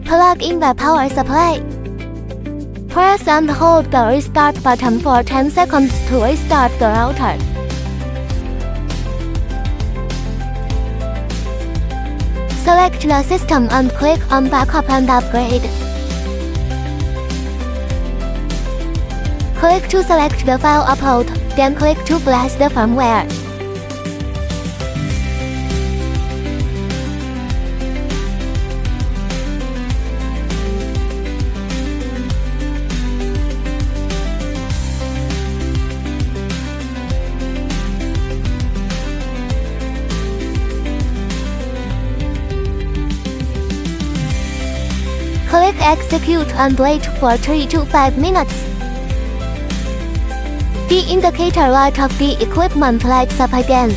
Plug in the power supply. Press and hold the restart button for 10 seconds to restart the router. Select the system and click on Backup and Upgrade. Click to select the file upload, then click to flash the firmware. Click Execute and wait for 3 to 5 minutes. The indicator light of the equipment lights up again.